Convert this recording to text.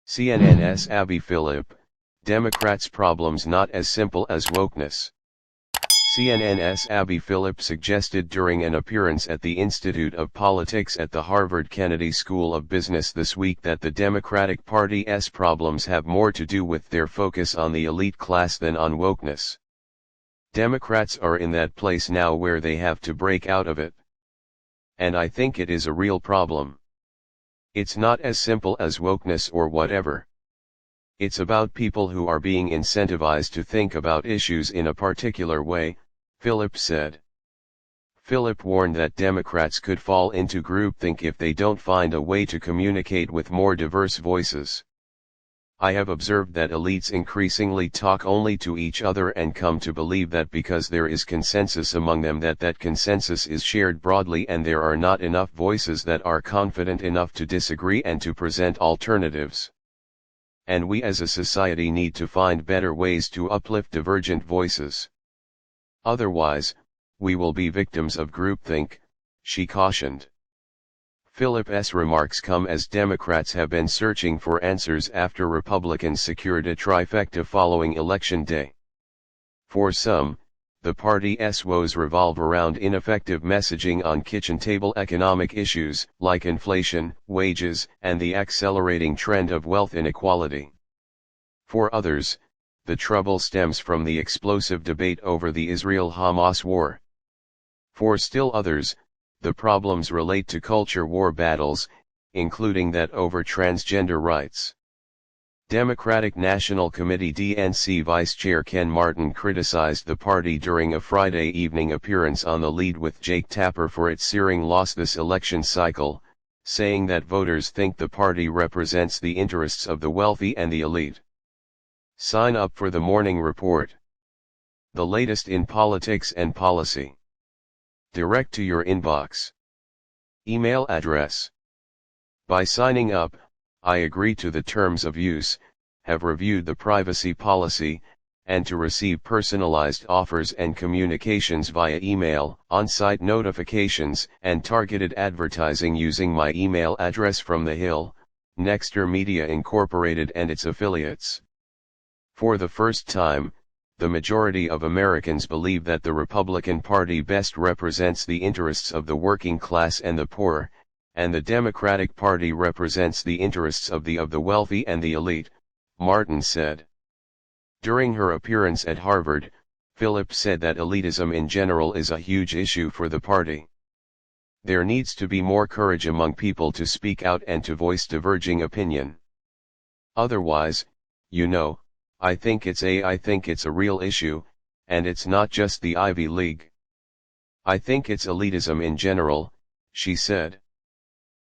CNN's Abby Phillip, Democrats' problems not as simple as wokeness. CNN's Abby Phillip suggested during an appearance at the Institute of Politics at the Harvard Kennedy School of Business this week that the Democratic Party's problems have more to do with their focus on the elite class than on wokeness. Democrats are in that place now where they have to break out of it. And I think it is a real problem. It's not as simple as wokeness or whatever. It's about people who are being incentivized to think about issues in a particular way, Phillip said. Phillip warned that Democrats could fall into groupthink if they don't find a way to communicate with more diverse voices. I have observed that elites increasingly talk only to each other and come to believe that because there is consensus among them that consensus is shared broadly and there are not enough voices that are confident enough to disagree and to present alternatives. And we as a society need to find better ways to uplift divergent voices. Otherwise, we will be victims of groupthink, she cautioned. Phillip's remarks come as Democrats have been searching for answers after Republicans secured a trifecta following Election Day. For some, the party's woes revolve around ineffective messaging on kitchen-table economic issues like inflation, wages, and the accelerating trend of wealth inequality. For others, the trouble stems from the explosive debate over the Israel-Hamas war. For still others, the problems relate to culture war battles, including that over transgender rights. Democratic National Committee DNC Vice Chair Ken Martin criticized the party during a Friday evening appearance on The Lead with Jake Tapper for its searing loss this election cycle, saying that voters think the party represents the interests of the wealthy and the elite. Sign up for the morning report. The latest in politics and policy. Direct to your inbox. Email address. By signing up, I agree to the terms of use, have reviewed the privacy policy, and to receive personalized offers and communications via email, on-site notifications, and targeted advertising using my email address from The Hill, Nexter Media Incorporated and its affiliates. For the first time, the majority of Americans believe that the Republican Party best represents the interests of the working class and the poor, and the Democratic Party represents the interests of the wealthy and the elite, Martin said. During her appearance at Harvard, Phillip said that elitism in general is a huge issue for the party. There needs to be more courage among people to speak out and to voice diverging opinion. Otherwise, I think it's a real issue, and it's not just the Ivy League. I think it's elitism in general, she said.